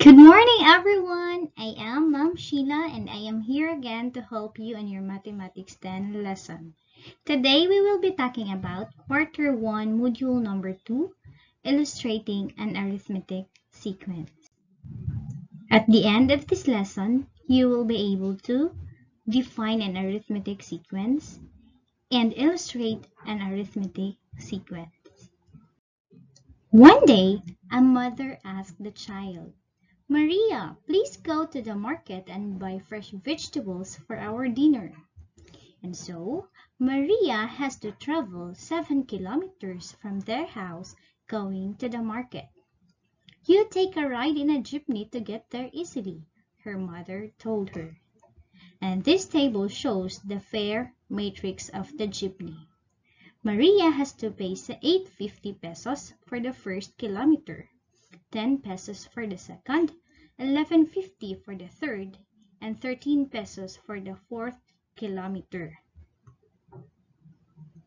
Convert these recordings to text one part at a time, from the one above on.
Good morning, everyone. I am Ma'am Sheila and I am here again to help you on your Mathematics 10 lesson. Today we will be talking about Quarter 1, Module number 2, Illustrating an Arithmetic Sequence. At the end of this lesson, you will be able to define an arithmetic sequence and illustrate an arithmetic sequence. One day, a mother asked the child, "Maria, please go to the market and buy fresh vegetables for our dinner." And so, Maria has to travel 7 kilometers from their house going to the market. "You take a ride in a jeepney to get there easily," her mother told her. And this table shows the fare matrix of the jeepney. Maria has to pay 850 pesos for the first kilometer, 10 pesos for the second, 11.50 for the third, and 13 pesos for the fourth kilometer.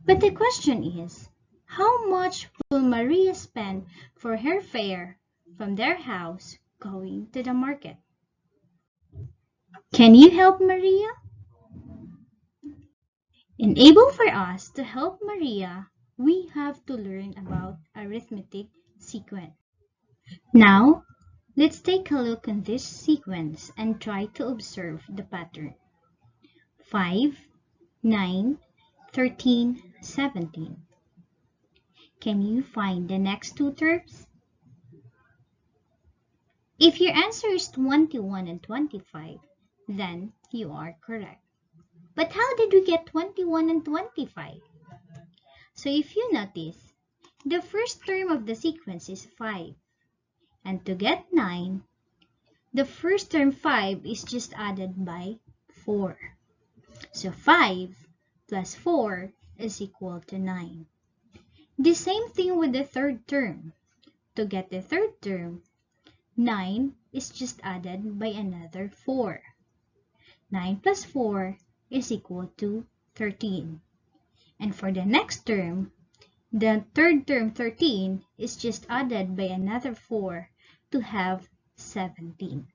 But the question is, how much will Maria spend for her fare from their house going to the market? Can you help Maria? Enable for us to help Maria, we have to learn about arithmetic sequence. Now, let's take a look at this sequence and try to observe the pattern. 5, 9, 13, 17. Can you find the next two terms? If your answer is 21 and 25, then you are correct. But how did we get 21 and 25? So if you notice, the first term of the sequence is 5. And to get 9, the first term 5 is just added by 4. So 5 plus 4 is equal to 9. The same thing with the third term. To get the third term, 9 is just added by another 4. 9 plus 4 is equal to 13. And for the next term, the third term 13 is just added by another 4 to have 17.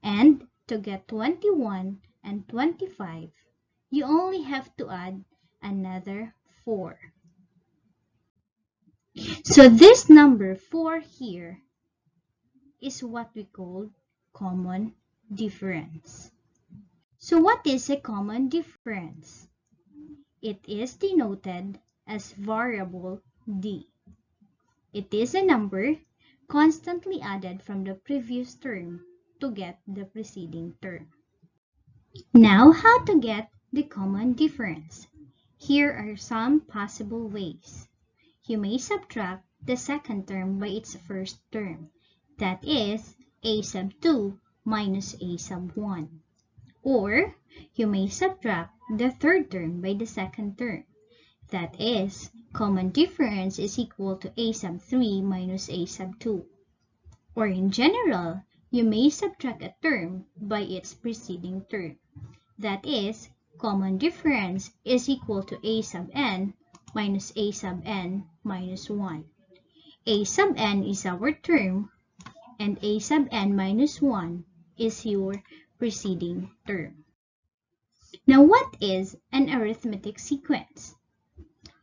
And to get 21 and 25, you only have to add another 4. So this number 4 here is what we call common difference. So what is a common difference? It is denoted as variable d. It is a number constantly added from the previous term to get the preceding term. Now, how to get the common difference? Here are some possible ways. You may subtract the second term by its first term. That is a sub 2 minus a sub 1. Or, you may subtract the third term by the second term. That is, common difference is equal to a sub 3 minus a sub 2. Or in general, you may subtract a term by its preceding term. That is, common difference is equal to a sub n minus a sub n minus 1. A sub n is our term, and a sub n minus 1 is your preceding term. Now, what is an arithmetic sequence?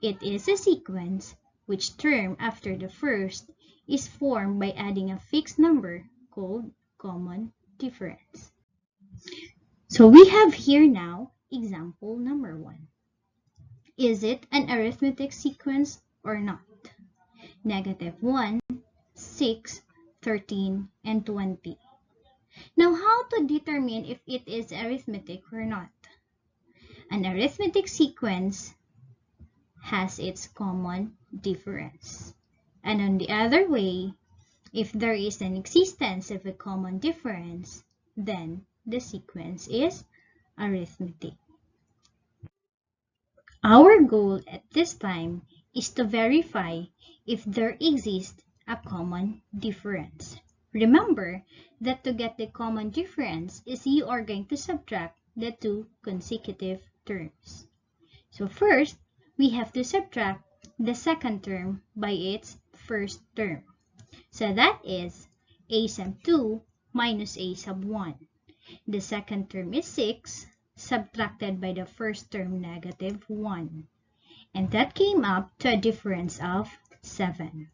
It is a sequence which term after the first is formed by adding a fixed number called common difference. So we have here now example number 1. Is it an arithmetic sequence or not? -1, 6, 13, and 20. Now, how to determine if it is arithmetic or not? An arithmetic sequence has its common difference. And on the other way, if there is an existence of a common difference, then the sequence is arithmetic. Our goal at this time is to verify if there exists a common difference. Remember that to get the common difference is you are going to subtract the two consecutive terms. So first, we have to subtract the second term by its first term. So that is a sub 2 minus a sub 1. The second term is 6, subtracted by the first term negative 1. And that came up to a difference of 7.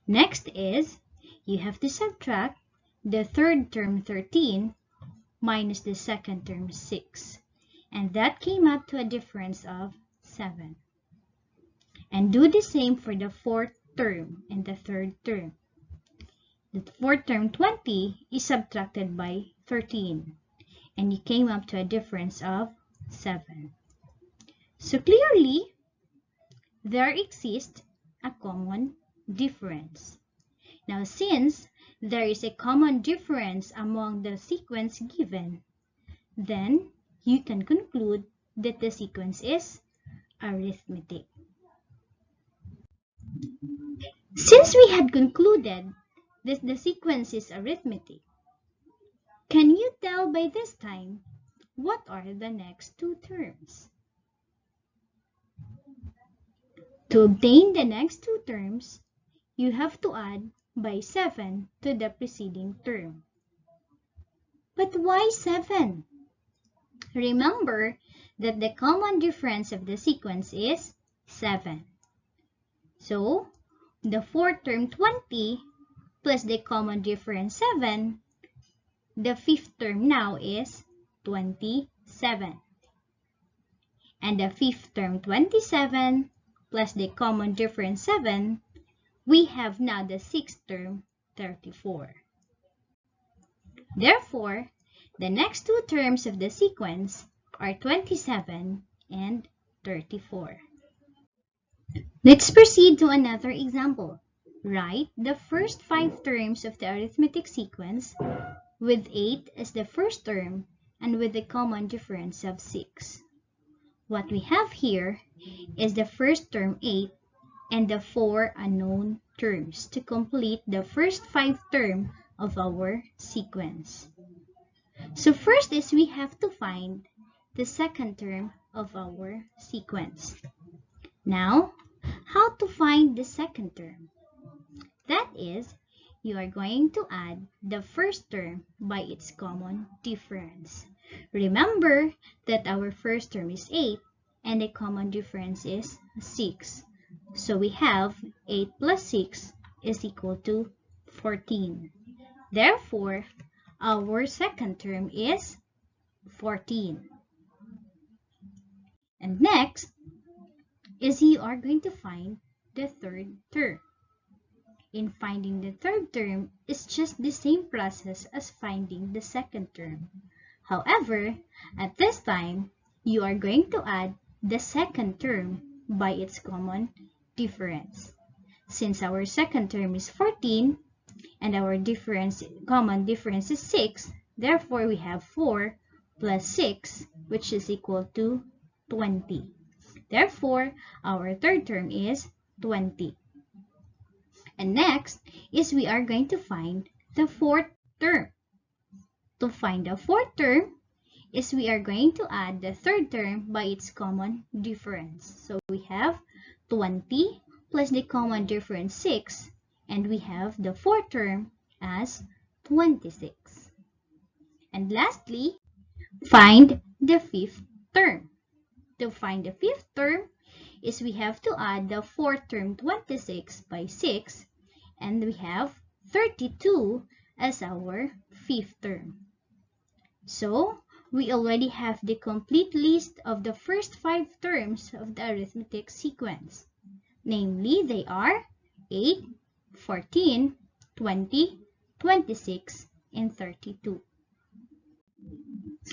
Next is, you have to subtract the third term 13 minus the second term 6. And that came up to a difference of 7. And do the same for the fourth term and the third term. The fourth term 20 is subtracted by 13. And you came up to a difference of 7. So clearly, there exists a common difference. Now, since there is a common difference among the sequence given, then you can conclude that the sequence is arithmetic. Since we had concluded that the sequence is arithmetic, can you tell by this time what are the next two terms? To obtain the next two terms, you have to add by 7 to the preceding term. But why 7? Remember that the common difference of the sequence is 7. So, the fourth term 20 plus the common difference 7, the fifth term now is 27. And the fifth term 27 plus the common difference 7, we have now the sixth term 34. Therefore, the next two terms of the sequence are 27 and 34. Let's proceed to another example. Write the first 5 terms of the arithmetic sequence with 8 as the first term and with the common difference of 6. What we have here is the first term 8 and the 4 unknown terms to complete the first 5 terms of our sequence. So first is we have to find the second term of our sequence. Now, how to find the second term? That is, you are going to add the first term by its common difference. Remember that our first term is 8 and the common difference is 6. So we have 8 plus 6 is equal to 14. Therefore, our second term is 14. And next is you are going to find the third term. In finding the third term is just the same process as finding the second term. However, at this time, you are going to add the second term by its common difference. Since our second term is 14 and our common difference is 6, therefore we have 4 plus 6, which is equal to 20. Therefore, our third term is 20. And next is we are going to find the fourth term. To find the fourth term is we are going to add the third term by its common difference. So we have 20 plus the common difference 6, and we have the fourth term as 26. And lastly, find the fifth term. To find the fifth term is we have to add the fourth term 26 by 6, and we have 32 as our fifth term. So, we already have the complete list of the first 5 terms of the arithmetic sequence. Namely, they are 8, 14, 20, 26, and 32.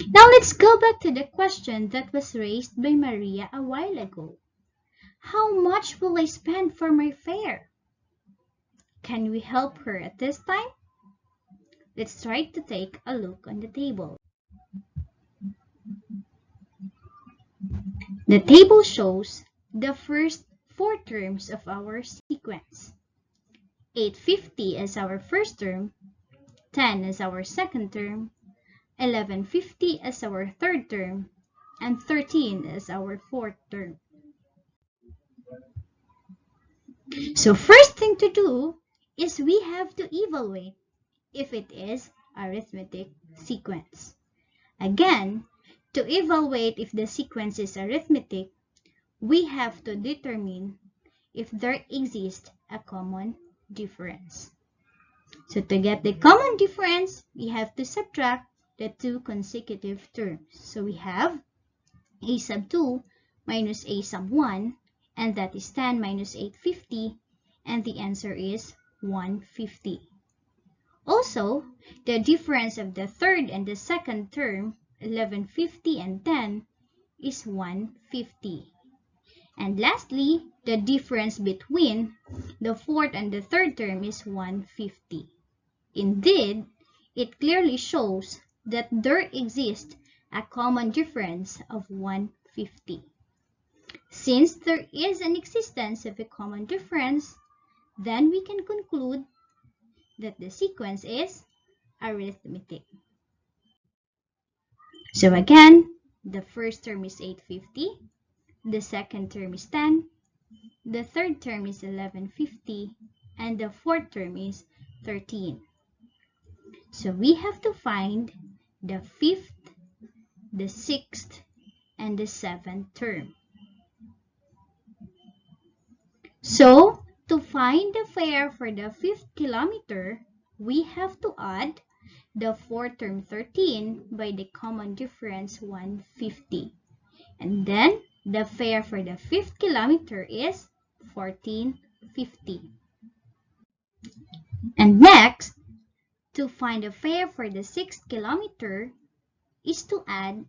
Now, let's go back to the question that was raised by Maria a while ago. How much will I spend for my fare? Can we help her at this time? Let's try to take a look on the table. The table shows the first 4 terms of our sequence. 850 as our first term, 10 as our second term, 1150 as our third term, and 13 as our fourth term. So first thing to do is we have to evaluate if it is arithmetic sequence. Again, to evaluate if the sequence is arithmetic, we have to determine if there exists a common difference. So to get the common difference, we have to subtract the two consecutive terms. So we have a sub 2 minus a sub 1, and that is 10 minus 850, and the answer is 150. Also, the difference of the third and the second term, 1150 and 10, is 150. And lastly, the difference between the fourth and the third term is 150. Indeed, it clearly shows that there exists a common difference of 150. Since there is an existence of a common difference, then we can conclude that the sequence is arithmetic. So again, the first term is 850, the second term is 10, the third term is 1150, and the fourth term is 13. So we have to find the fifth, the sixth, and the seventh term. So to find the fare for the fifth kilometer, we have to add the fourth term 13 by the common difference 150. And then the fare for the fifth kilometer is 1450. And next, to find the fare for the sixth kilometer is to add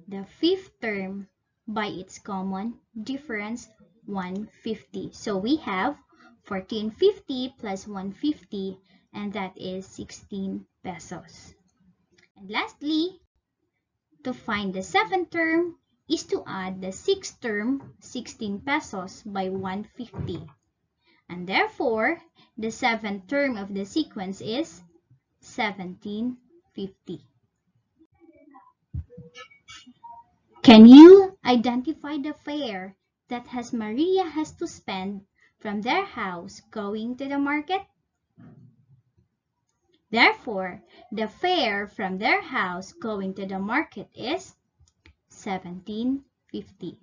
the fifth term by its common difference 150. So we have 1450 plus 150, and that is 16 pesos. And lastly, to find the seventh term is to add the sixth term, 16 pesos, by 150. And therefore, the seventh term of the sequence is 1750. Can you identify the fare that Maria has to spend from their house going to the market? Therefore, the fare from their house going to the market is 1750.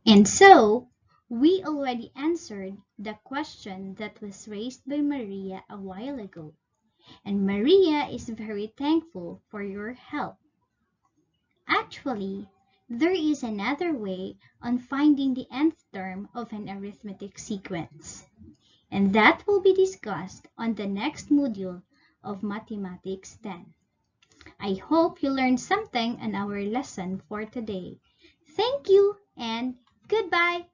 And so, we already answered the question that was raised by Maria a while ago. And Maria is very thankful for your help. Actually, there is another way on finding the nth term of an arithmetic sequence. And that will be discussed on the next module of Mathematics 10. I hope you learned something in our lesson for today. Thank you and goodbye.